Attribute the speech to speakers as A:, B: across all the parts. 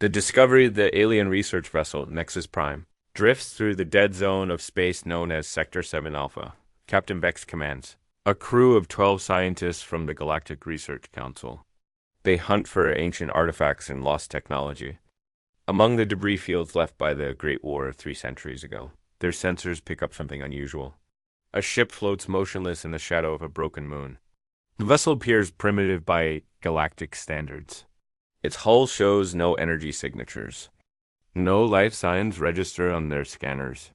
A: The discovery of the alien research vessel, Nexus Prime, drifts through the dead zone of space known as Sector 7 Alpha. Captain Vex commands a crew of 12 scientists from the Galactic Research Council. They hunt for ancient artifacts and lost technology. Among the debris fields left by the Great War 3 centuries ago, their sensors pick up something unusual. A ship floats motionless in the shadow of a broken moon. The vessel appears primitive by galactic standards. Its hull shows no energy signatures. No life signs register on their scanners.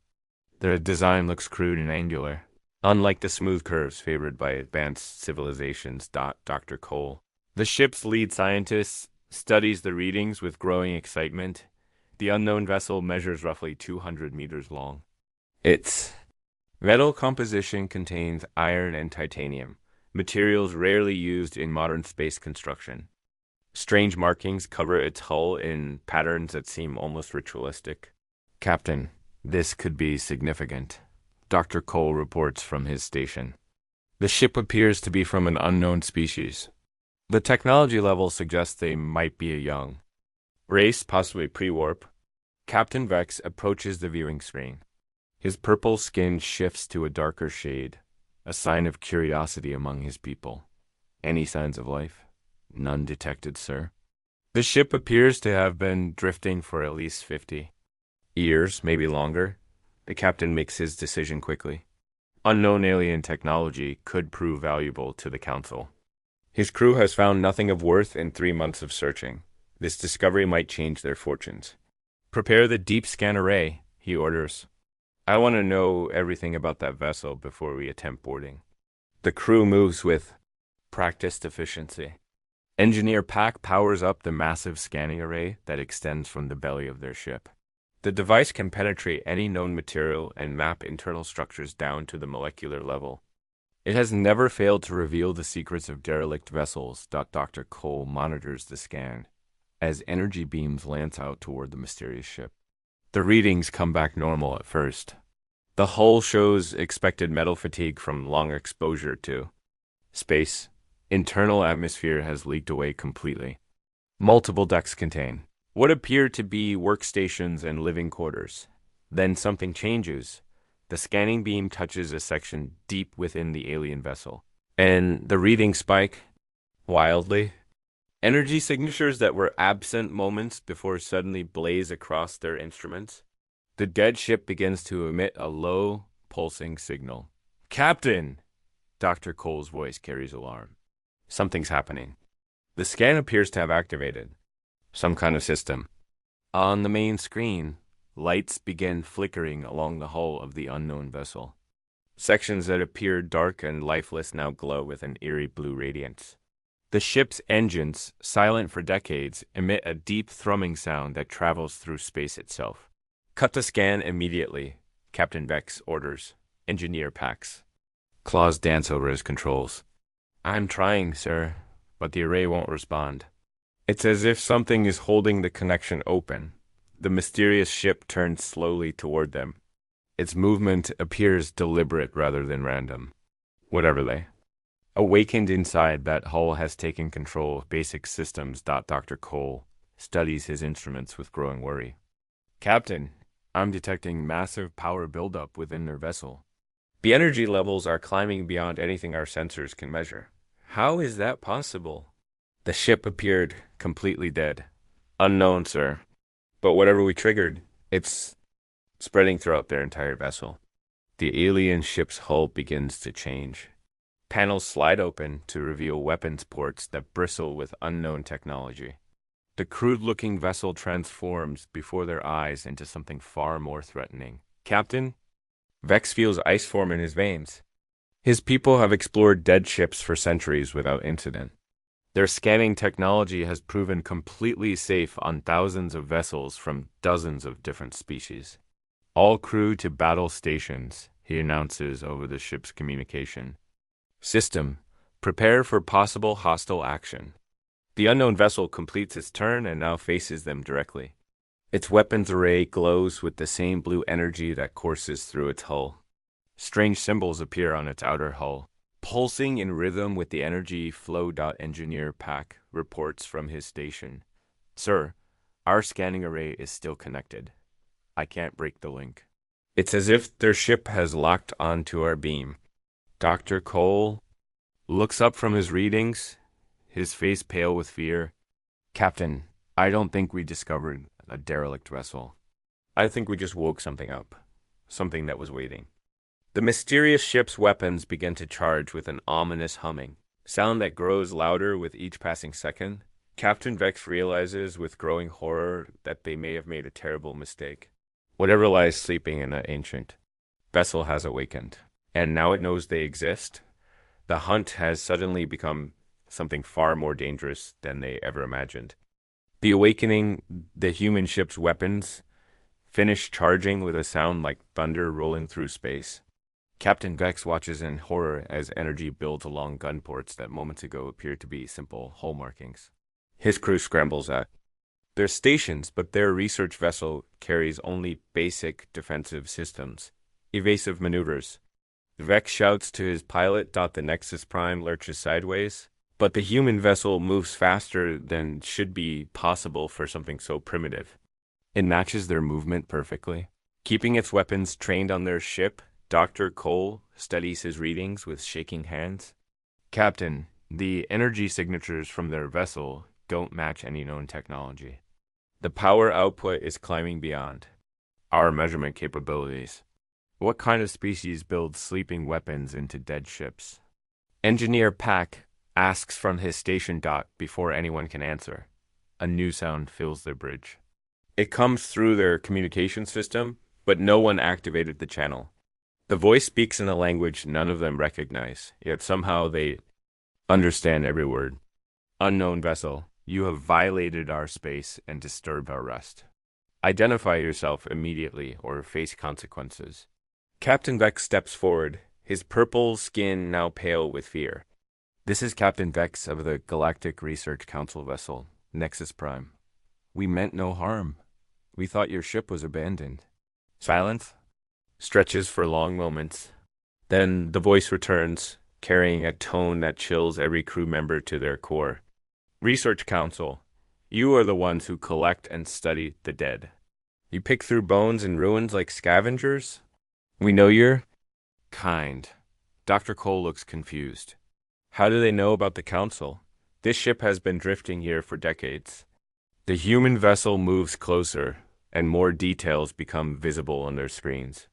A: Their design looks crude and angular, unlike the smooth curves favored by advanced civilizations. Dr. Cole, the ship's lead scientist, studies the readings with growing excitement. The unknown vessel measures roughly 200 meters long. Its metal composition contains iron and titanium, materials rarely used in modern space construction. Strange markings cover its hull in patterns that seem almost ritualistic. Captain, this could be significant. Dr. Cole reports from his station. The ship appears to be from an unknown species. The technology level suggests they might be a young race, possibly pre-warp. Captain Vex approaches the viewing screen. His purple skin shifts to a darker shade, a sign of curiosity among his people. Any signs of life? None detected, sir. The ship appears to have been drifting for at least 50 years, maybe longer. The captain makes his decision quickly. Unknown alien technology could prove valuable to the Council. His crew has found nothing of worth in 3 months of searching. This discovery might change their fortunes. Prepare the deep scan array, he orders. I want to know everything about that vessel before we attempt boarding. The crew moves with practiced efficiency. Engineer Pack powers up the massive scanning array that extends from the belly of their ship. The device can penetrate any known material and map internal structures down to the molecular level. It has never failed to reveal the secrets of derelict vessels. Dr. Cole monitors the scan as energy beams lance out toward the mysterious ship. The readings come back normal at first. The hull shows expected metal fatigue from long exposure to space. Internal atmosphere has leaked away completely. Multiple decks contain what appear to be workstations and living quarters. Then something changes. The scanning beam touches a section deep within the alien vessel, and the readings spike wildly. Energy signatures that were absent moments before suddenly blaze across their instruments. The dead ship begins to emit a low, pulsing signal. Captain! Dr. Cole's voice carries alarm. Something's happening. The scan appears to have activated some kind of system. On the main screen, lights begin flickering along the hull of the unknown vessel. Sections that appeared dark and lifeless now glow with an eerie blue radiance. The ship's engines, silent for decades, emit a deep thrumming sound that travels through space itself. Cut the scan immediately, Captain Vex orders. Engineer Pax. Claws dance over his controls. I'm trying, sir, but the array won't respond. It's as if something is holding the connection open. The mysterious ship turns slowly toward them. Its movement appears deliberate rather than random. Whatever they. Awakened inside, that hull has taken control of basic systems. Dr. Cole studies his instruments with growing worry. Captain, I'm detecting massive power buildup within their vessel. The energy levels are climbing beyond anything our sensors can measure. How is that possible? The ship appeared completely dead. Unknown, sir. But whatever we triggered, it's spreading throughout their entire vessel. The alien ship's hull begins to change. Panels slide open to reveal weapons ports that bristle with unknown technology. The crude-looking vessel transforms before their eyes into something far more threatening. Captain? Vex feels ice form in his veins. His people have explored dead ships for centuries without incident. Their scanning technology has proven completely safe on thousands of vessels from dozens of different species. All crew to battle stations, he announces over the ship's communication. System, prepare for possible hostile action. The unknown vessel completes its turn and now faces them directly. Its weapons array glows with the same blue energy that courses through its hull. Strange symbols appear on its outer hull, pulsing in rhythm with the energy flow. Engineer Pack reports from his station. Sir, Our scanning array is still connected. I can't break the link. It's as if their ship has locked onto our beam. Dr. Cole looks up from his readings, his face pale with fear. Captain, I don't think we discovered a derelict vessel. I think we just woke something up. Something that was waiting. The mysterious ship's weapons begin to charge with an ominous humming, sound that grows louder with each passing second. Captain Vex realizes with growing horror that they may have made a terrible mistake. Whatever lies sleeping in an ancient vessel has awakened, and now it knows they exist. The hunt has suddenly become something far more dangerous than they ever imagined. The awakening, the human ship's weapons, finish charging with a sound like thunder rolling through space. Captain Vex watches in horror as energy builds along gun ports that moments ago appeared to be simple hole markings. His crew scrambles at their stations, but their research vessel carries only basic defensive systems, evasive maneuvers. Vex shouts to his pilot. The Nexus Prime lurches sideways, but the human vessel moves faster than should be possible for something so primitive. It matches their movement perfectly. Keeping its weapons trained on their ship, Dr. Cole studies his readings with shaking hands. Captain, the energy signatures from their vessel don't match any known technology. The power output is climbing beyond our measurement capabilities. What kind of species builds sleeping weapons into dead ships? Engineer Pack asks from his station dock before anyone can answer. A new sound fills their bridge. It comes through their communication system, but no one activated the channel. The voice speaks in a language none of them recognize, yet somehow they understand every word. Unknown vessel, you have violated our space and disturbed our rest. Identify yourself immediately or face consequences. Captain Vex steps forward, his purple skin now pale with fear. This is Captain Vex of the Galactic Research Council vessel, Nexus Prime. We meant no harm. We thought your ship was abandoned. Silence stretches for long moments. Then the voice returns, carrying a tone that chills every crew member to their core. Research Council, you are the ones who collect and study the dead. You pick through bones and ruins like scavengers? We know you're kind. Dr. Cole looks confused. How do they know about the Council? This ship has been drifting here for decades. The human vessel moves closer, and more details become visible on their screens.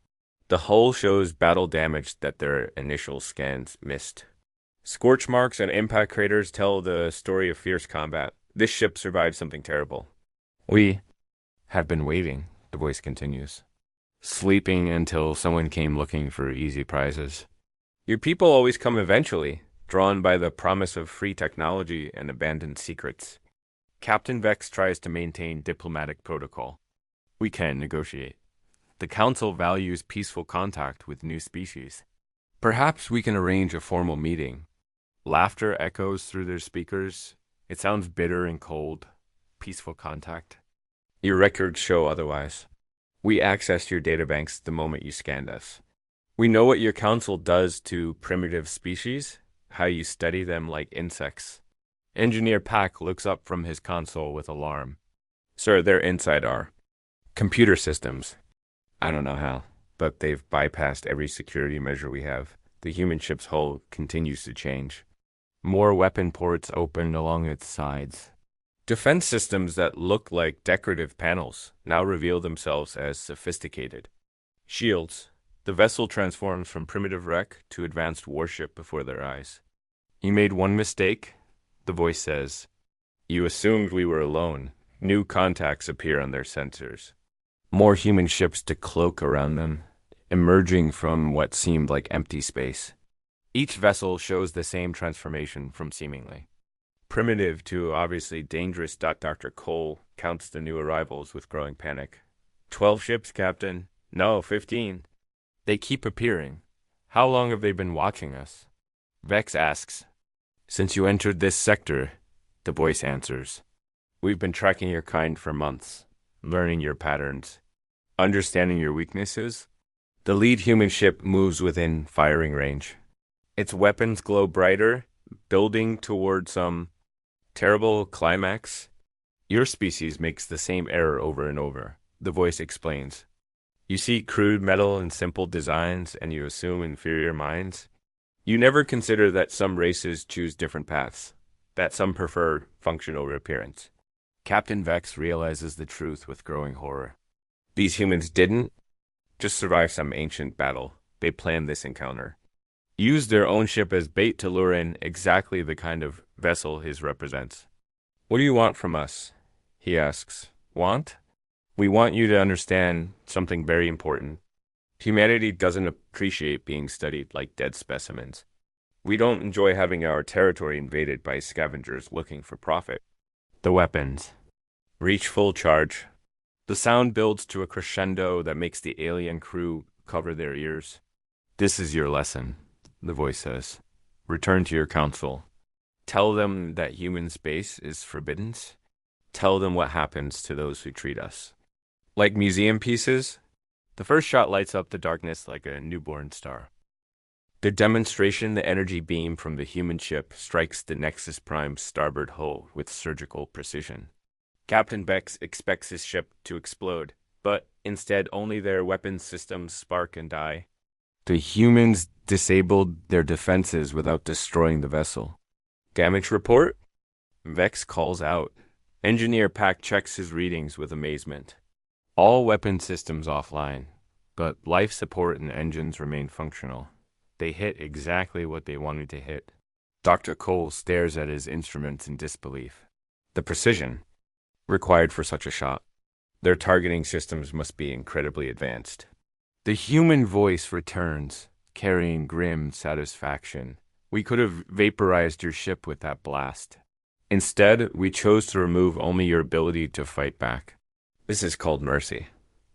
A: The hull shows battle damage that their initial scans missed. Scorch marks and impact craters tell the story of fierce combat. This ship survived something terrible. We have been waiting, the voice continues. Sleeping until someone came looking for easy prizes. Your people always come eventually, drawn by the promise of free technology and abandoned secrets. Captain Vex tries to maintain diplomatic protocol. We can negotiate. The Council values peaceful contact with new species. Perhaps we can arrange a formal meeting. Laughter echoes through their speakers. It sounds bitter and cold. Peaceful contact. Your records show otherwise. We accessed your databanks the moment you scanned us. We know what your council does to primitive species, how you study them like insects. Engineer Pack looks up from his console with alarm. Sir, they're inside our computer systems. I don't know how, but they've bypassed every security measure we have. The human ship's hull continues to change. More weapon ports open along its sides. Defense systems that look like decorative panels now reveal themselves as sophisticated. Shields. The vessel transforms from primitive wreck to advanced warship before their eyes. You made one mistake, the voice says. You assumed we were alone. New contacts appear on their sensors. More human ships to cloak around them, emerging from what seemed like empty space. Each vessel shows the same transformation from seemingly primitive to obviously dangerous. Dr. Cole counts the new arrivals with growing panic. 12 ships, Captain. No, 15. They keep appearing. How long have they been watching us? Vex asks. Since you entered this sector, the voice answers. We've been tracking your kind for months, learning your patterns, understanding your weaknesses. The lead human ship moves within firing range. Its weapons glow brighter, building toward some terrible climax. Your species makes the same error over and over, the voice explains. You see crude metal and simple designs, and you assume inferior minds. You never consider that some races choose different paths, that some prefer function over appearance. Captain Vex realizes the truth with growing horror. These humans didn't just survive some ancient battle. They planned this encounter. Used their own ship as bait to lure in exactly the kind of vessel his represents. What do you want from us? He asks. Want? We want you to understand something very important. Humanity doesn't appreciate being studied like dead specimens. We don't enjoy having our territory invaded by scavengers looking for profit. The weapons. Reach full charge. The sound builds to a crescendo that makes the alien crew cover their ears. This is your lesson, the voice says. Return to your council. Tell them that human space is forbidden. Tell them what happens to those who treat us like museum pieces. The first shot lights up the darkness like a newborn star. The demonstration, the energy beam from the human ship strikes the Nexus Prime's starboard hull with surgical precision. Captain Bex expects his ship to explode, but instead only their weapons systems spark and die. The humans disabled their defenses without destroying the vessel. Damage report? Vex calls out. Engineer Pack checks his readings with amazement. All weapon systems offline, but life support and engines remain functional. They hit exactly what they wanted to hit. Dr. Cole stares at his instruments in disbelief. The precision required for such a shot. Their targeting systems must be incredibly advanced. The human voice returns, carrying grim satisfaction. We could have vaporized your ship with that blast. Instead, we chose to remove only your ability to fight back. This is called mercy.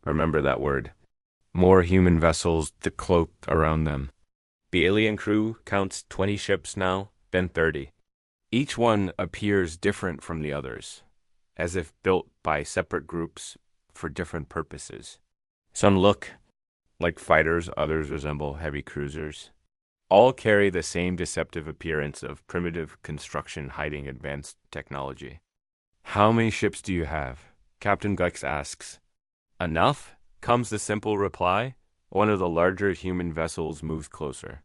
A: Remember that word. More human vessels cloaked around them. The alien crew counts 20 ships now, then 30. Each one appears different from the others, as if built by separate groups for different purposes. Some look like fighters, others resemble heavy cruisers. All carry the same deceptive appearance of primitive construction hiding advanced technology. How many ships do you have? Captain Gex asks. Enough? Comes the simple reply. One of the larger human vessels moves closer.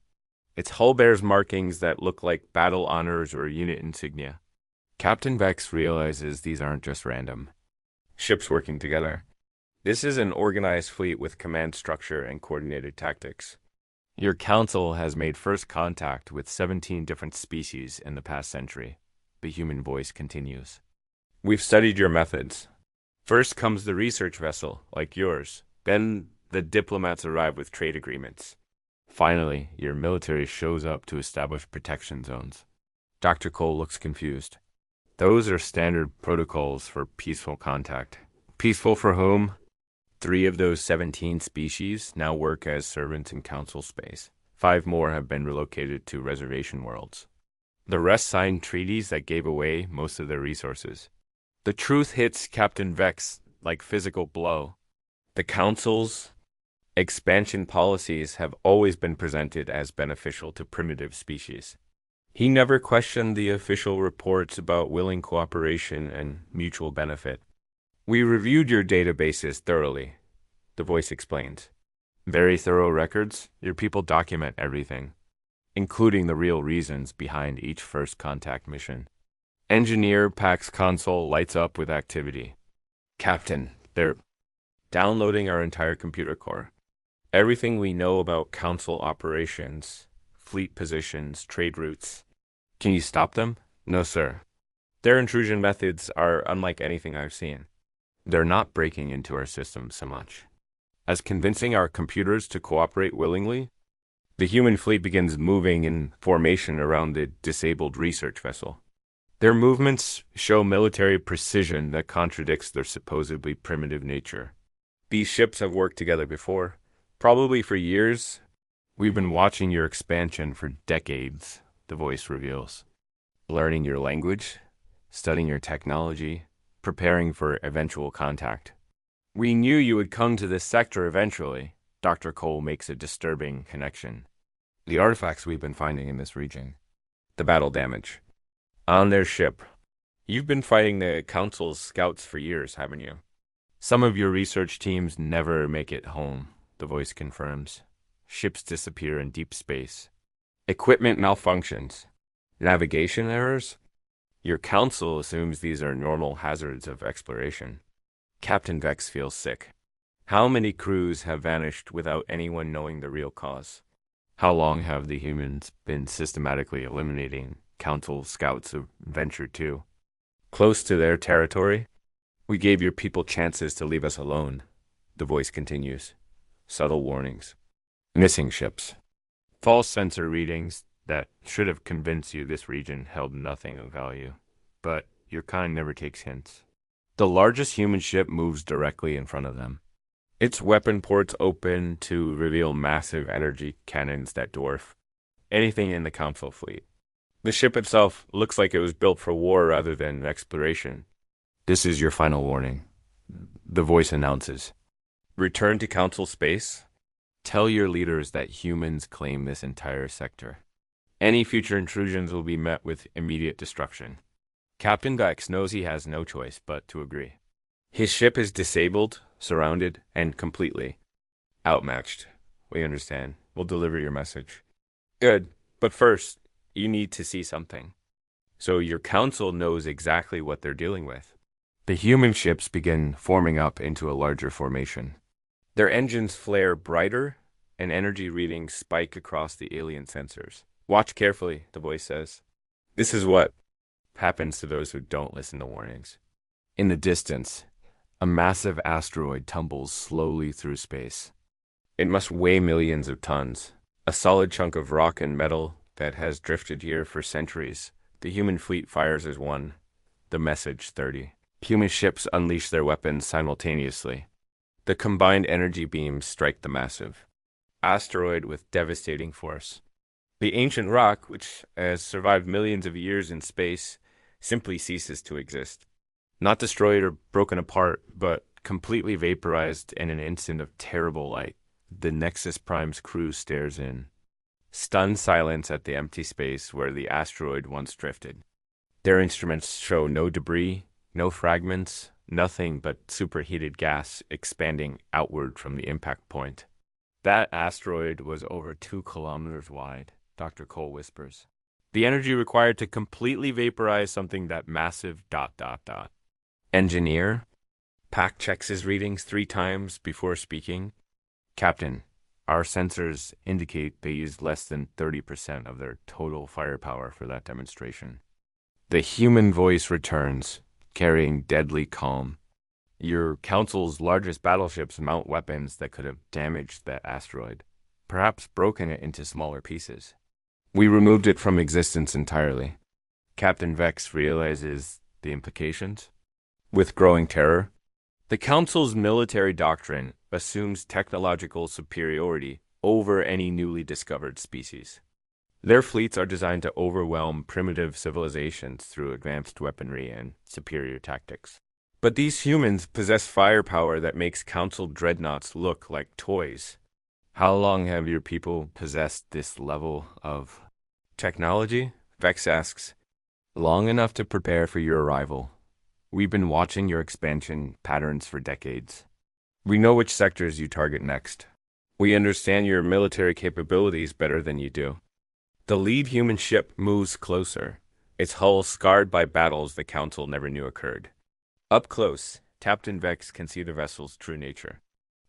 A: Its hull bears markings that look like battle honors or unit insignia. Captain Vex realizes these aren't just random ships working together. This is an organized fleet with command structure and coordinated tactics. Your council has made first contact with 17 different species in the past century, the human voice continues. We've studied your methods. First comes the research vessel, like yours. Then the diplomats arrive with trade agreements. Finally, your military shows up to establish protection zones. Dr. Cole looks confused. Those are standard protocols for peaceful contact. Peaceful for whom? 3 of those 17 species now work as servants in council space. 5 more have been relocated to reservation worlds. The rest signed treaties that gave away most of their resources. The truth hits Captain Vex like physical blow. The council's expansion policies have always been presented as beneficial to primitive species. He never questioned the official reports about willing cooperation and mutual benefit. We reviewed your databases thoroughly, the voice explains. Very thorough records. Your people document everything, including the real reasons behind each first contact mission. Engineer Pack's console lights up with activity. Captain, they're downloading our entire computer core. Everything we know about council operations, fleet positions, trade routes. Can you stop them? No, sir. Their intrusion methods are unlike anything I've seen. They're not breaking into our system so much as convincing our computers to cooperate willingly. The human fleet begins moving in formation around the disabled research vessel. Their movements show military precision that contradicts their supposedly primitive nature. These ships have worked together before, probably for years. We've been watching your expansion for decades, the voice reveals. Learning your language, studying your technology, preparing for eventual contact. We knew you would come to this sector eventually. Dr. Cole makes a disturbing connection. The artifacts we've been finding in this region. The battle damage. On their ship, You've been fighting the Council's scouts for years, haven't you? Some of your research teams never make it home, the voice confirms. Ships disappear in deep space. Equipment malfunctions. Navigation errors? Your council assumes these are normal hazards of exploration. Captain Vex feels sick. How many crews have vanished without anyone knowing the real cause? How long have the humans been systematically eliminating council scouts of Venture 2? Close to their territory? We gave your people chances to leave us alone, the voice continues. Subtle warnings. Missing ships. False sensor readings that should have convinced you this region held nothing of value. But your kind never takes hints. The largest human ship moves directly in front of them. Its weapon ports open to reveal massive energy cannons that dwarf anything in the Council fleet. The ship itself looks like it was built for war rather than exploration. This is your final warning, the voice announces. Return to Council space. Tell your leaders that humans claim this entire sector. Any future intrusions will be met with immediate destruction. Captain Vex knows he has no choice but to agree. His ship is disabled, surrounded, and completely outmatched. We understand. We'll deliver your message. Good. But first, you need to see something. So your council knows exactly what they're dealing with. The human ships begin forming up into a larger formation. Their engines flare brighter, and energy readings spike across the alien sensors. Watch carefully, the voice says. This is what happens to those who don't listen to warnings. In the distance, a massive asteroid tumbles slowly through space. It must weigh millions of tons, a solid chunk of rock and metal that has drifted here for centuries. The human fleet fires as one. The message 30. Human ships unleash their weapons simultaneously. The combined energy beams strike the massive asteroid with devastating force. The ancient rock, which has survived millions of years in space, simply ceases to exist. Not destroyed or broken apart, but completely vaporized in an instant of terrible light. The Nexus Prime's crew stares in. Stunned silence at the empty space where the asteroid once drifted. Their instruments show no debris, no fragments, nothing but superheated gas expanding outward from the impact point. That asteroid was over 2 kilometers wide, Dr. Cole whispers. The energy required to completely vaporize something that massive ... Engineer? Pack checks his readings 3 times before speaking. Captain, our sensors indicate they used less than 30% of their total firepower for that demonstration. The human voice returns, carrying deadly calm. Your council's largest battleships mount weapons that could have damaged that asteroid, perhaps broken it into smaller pieces. We removed it from existence entirely. Captain Vex realizes the implications. With growing terror, the Council's military doctrine assumes technological superiority over any newly discovered species. Their fleets are designed to overwhelm primitive civilizations through advanced weaponry and superior tactics. But these humans possess firepower that makes Council dreadnoughts look like toys. How long have your people possessed this level of technology? Vex asks. Long enough to prepare for your arrival. We've been watching your expansion patterns for decades. We know which sectors you target next. We understand your military capabilities better than you do. The lead human ship moves closer, its hull scarred by battles the Council never knew occurred. Up close, Captain Vex can see the vessel's true nature.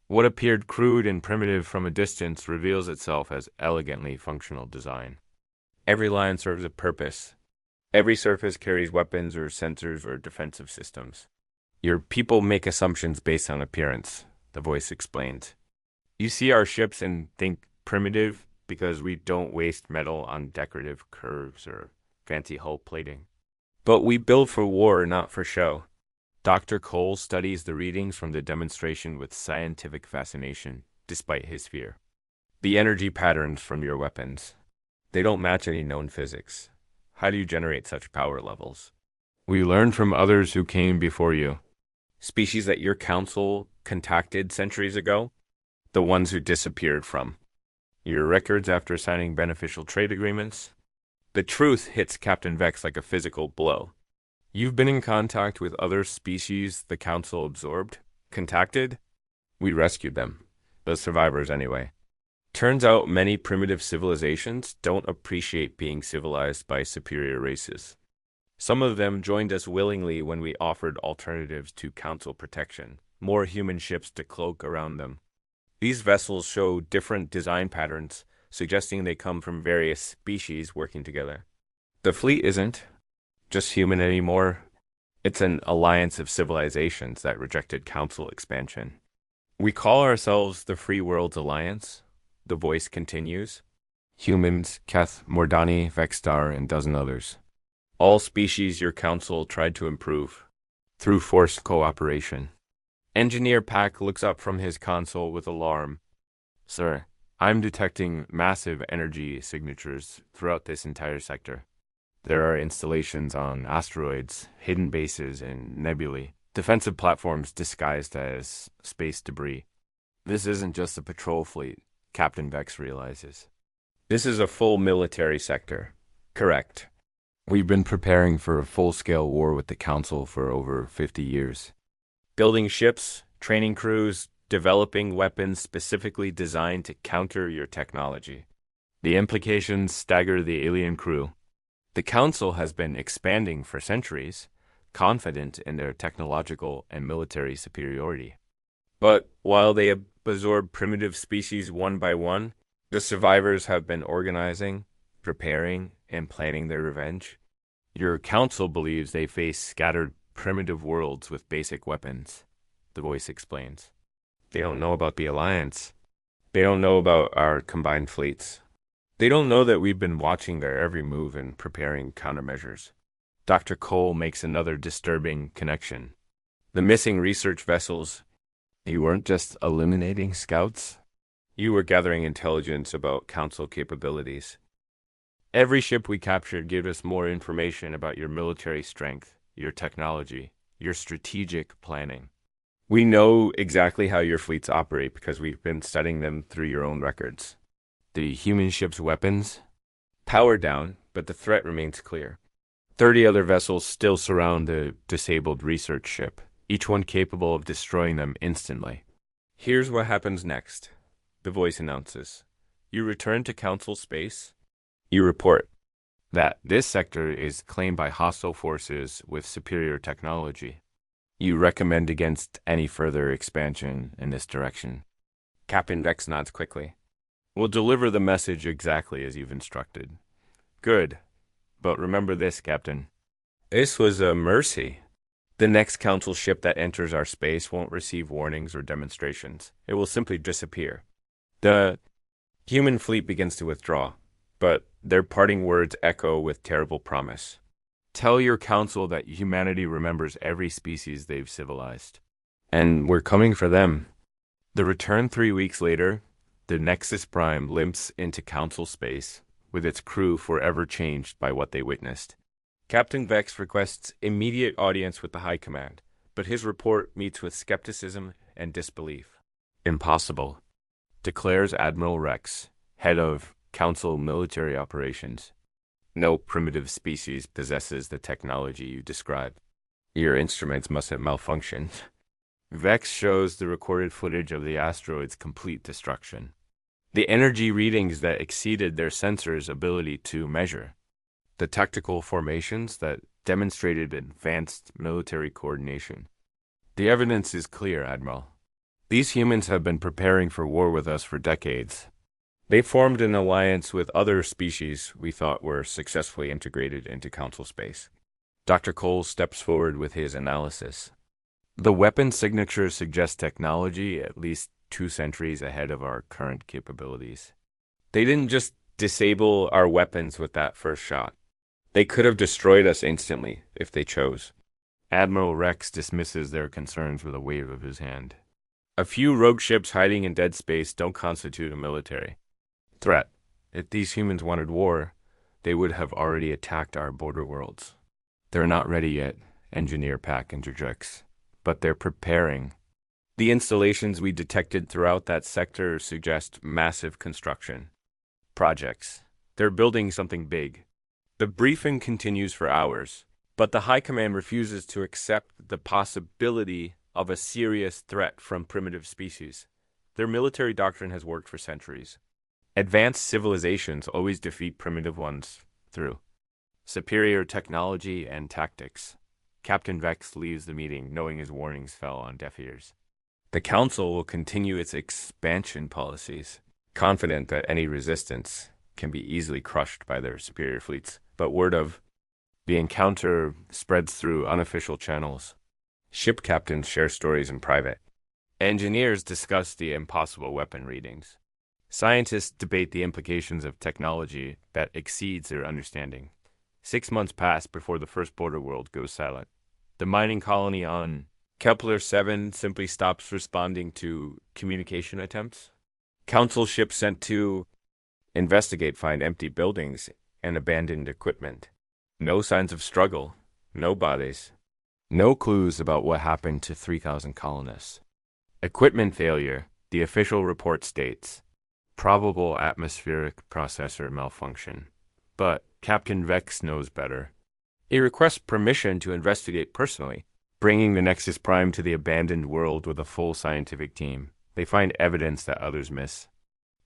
A: What appeared crude and primitive from a distance reveals itself as elegantly functional design. Every line serves a purpose. Every surface carries weapons or sensors or defensive systems. Your people make assumptions based on appearance, the voice explained. You see our ships and think primitive because we don't waste metal on decorative curves or fancy hull plating. But we build for war, not for show. Dr. Cole studies the readings from the demonstration with scientific fascination, despite his fear. The energy patterns from your weapons. They don't match any known physics. How do you generate such power levels? We learned from others who came before you. Species that your council contacted centuries ago? The ones who disappeared from your records after signing beneficial trade agreements? The truth hits Captain Vex like a physical blow. You've been in contact with other species the Council absorbed? Contacted? We rescued them. The survivors, anyway. Turns out many primitive civilizations don't appreciate being civilized by superior races. Some of them joined us willingly when we offered alternatives to Council protection, more human ships to cloak around them. These vessels show different design patterns, suggesting they come from various species working together. The fleet isn't just human anymore. It's an alliance of civilizations that rejected Council expansion. We call ourselves the Free Worlds Alliance. The voice continues. Humans, Keth, Mordani, Vexstar, and dozen others. All species your Council tried to improve through forced cooperation. Engineer Pack looks up from his console with alarm. Sir, I'm detecting massive energy signatures throughout this entire sector. There are installations on asteroids, hidden bases, and nebulae, defensive platforms disguised as space debris. This isn't just a patrol fleet, Captain Vex realizes. This is a full military sector. Correct. We've been preparing for a full-scale war with the Council for over 50 years. Building ships, training crews, developing weapons specifically designed to counter your technology. The implications stagger the alien crew. The Council has been expanding for centuries, confident in their technological and military superiority. But while they absorb primitive species one by one, the survivors have been organizing, preparing, and planning their revenge. Your Council believes they face scattered primitive worlds with basic weapons, the voice explains. They don't know about the Alliance. They don't know about our combined fleets. They don't know that we've been watching their every move and preparing countermeasures. Dr. Cole makes another disturbing connection. The missing research vessels. You weren't just eliminating scouts? You were gathering intelligence about Council capabilities. Every ship we captured gave us more information about your military strength, your technology, your strategic planning. We know exactly how your fleets operate because we've been studying them through your own records. The human ship's weapons? Power down, but the threat remains clear. 30 other vessels still surround the disabled research ship, each one capable of destroying them instantly. Here's what happens next, the voice announces. You return to Council space. You report that this sector is claimed by hostile forces with superior technology. You recommend against any further expansion in this direction. Captain Vex nods quickly. We'll deliver the message exactly as you've instructed. Good. But remember this, Captain. This was a mercy. The next Council ship that enters our space won't receive warnings or demonstrations. It will simply disappear. The human fleet begins to withdraw, but their parting words echo with terrible promise. Tell your Council that humanity remembers every species they've civilized. And we're coming for them. The return 3 weeks later, the Nexus Prime limps into Council space, with its crew forever changed by what they witnessed. Captain Vex requests immediate audience with the High Command, but his report meets with skepticism and disbelief. Impossible, declares Admiral Rex, head of Council military operations. No primitive species possesses the technology you describe. Your instruments must have malfunctioned. Vex shows the recorded footage of the asteroid's complete destruction. The energy readings that exceeded their sensors' ability to measure. The tactical formations that demonstrated advanced military coordination. The evidence is clear, Admiral. These humans have been preparing for war with us for decades. They formed an alliance with other species we thought were successfully integrated into Council space. Dr. Cole steps forward with his analysis. The weapon signature suggests technology at least 2 centuries ahead of our current capabilities. They didn't just disable our weapons with that first shot. They could have destroyed us instantly if they chose. Admiral Rex dismisses their concerns with a wave of his hand. A few rogue ships hiding in dead space don't constitute a military threat. If these humans wanted war, they would have already attacked our border worlds. They're not ready yet, Engineer Pack interjects, but they're preparing. The installations we detected throughout that sector suggest massive construction projects. They're building something big. The briefing continues for hours. But the High Command refuses to accept the possibility of a serious threat from primitive species. Their military doctrine has worked for centuries. Advanced civilizations always defeat primitive ones through superior technology and tactics. Captain Vex leaves the meeting knowing his warnings fell on deaf ears. The Council will continue its expansion policies, confident that any resistance can be easily crushed by their superior fleets. But word of the encounter spreads through unofficial channels. Ship captains share stories in private. Engineers discuss the impossible weapon readings. Scientists debate the implications of technology that exceeds their understanding. 6 months pass before the first border world goes silent. The mining colony on Kepler 7 simply stops responding to communication attempts. Council ships sent to investigate find empty buildings and abandoned equipment. No signs of struggle, no bodies, no clues about what happened to 3,000 colonists. Equipment failure, the official report states. Probable atmospheric processor malfunction. But Captain Vex knows better. He requests permission to investigate personally, bringing the Nexus Prime to the abandoned world with a full scientific team. They find evidence that others miss.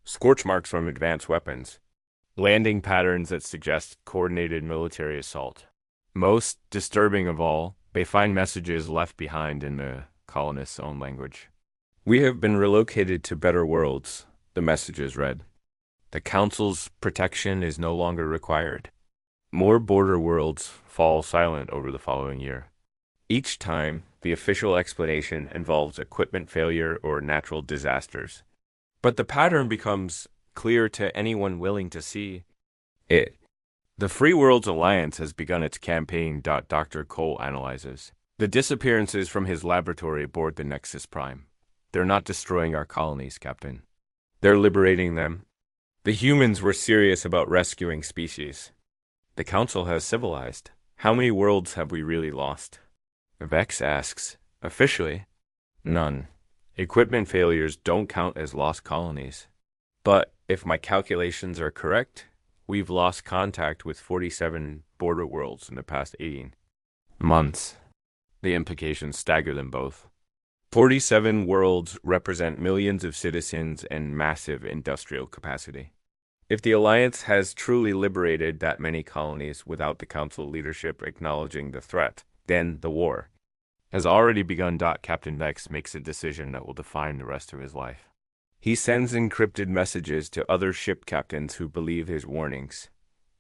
A: Scorch marks from advanced weapons. Landing patterns that suggest coordinated military assault. Most disturbing of all, they find messages left behind in the colonists' own language. We have been relocated to better worlds, the messages read. The Council's protection is no longer required. More border worlds fall silent over the following year. Each time, the official explanation involves equipment failure or natural disasters. But the pattern becomes clear to anyone willing to see it. The Free Worlds Alliance has begun its campaign. Dr. Cole analyzes the disappearances from his laboratory aboard the Nexus Prime. They're not destroying our colonies, Captain. They're liberating them. The humans were serious about rescuing species. The Council has civilized. How many worlds have we really lost? Vex asks, officially, none. Equipment failures don't count as lost colonies. But if my calculations are correct, we've lost contact with 47 border worlds in the past 18 months. The implications stagger them both. 47 worlds represent millions of citizens and massive industrial capacity. If the Alliance has truly liberated that many colonies without the Council leadership acknowledging the threat, then the war has already begun. Captain Vex makes a decision that will define the rest of his life. He sends encrypted messages to other ship captains who believe his warnings,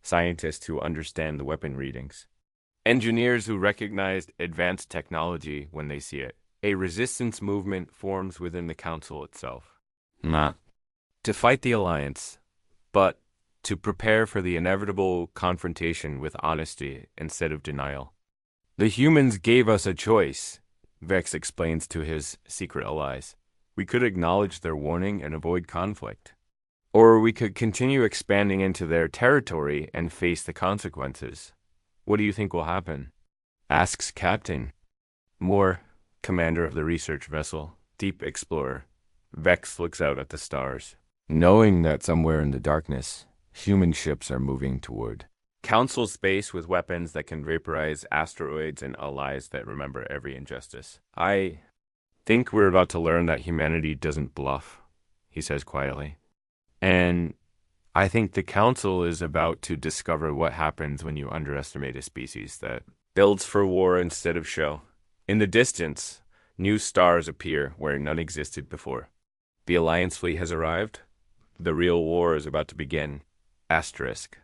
A: scientists who understand the weapon readings, engineers who recognized advanced technology when they see it. A resistance movement forms within the Council itself. Not to fight the Alliance, but to prepare for the inevitable confrontation with honesty instead of denial. The humans gave us a choice, Vex explains to his secret allies. We could acknowledge their warning and avoid conflict. Or we could continue expanding into their territory and face the consequences. What do you think will happen? Asks Captain Moore, commander of the research vessel, Deep Explorer. Vex looks out at the stars, knowing that somewhere in the darkness, human ships are moving toward Council space with weapons that can vaporize asteroids and allies that remember every injustice. I think we're about to learn that humanity doesn't bluff, he says quietly. And I think the Council is about to discover what happens when you underestimate a species that builds for war instead of show. In the distance, new stars appear where none existed before. The Alliance fleet has arrived. The real war is about to begin. Asterisk.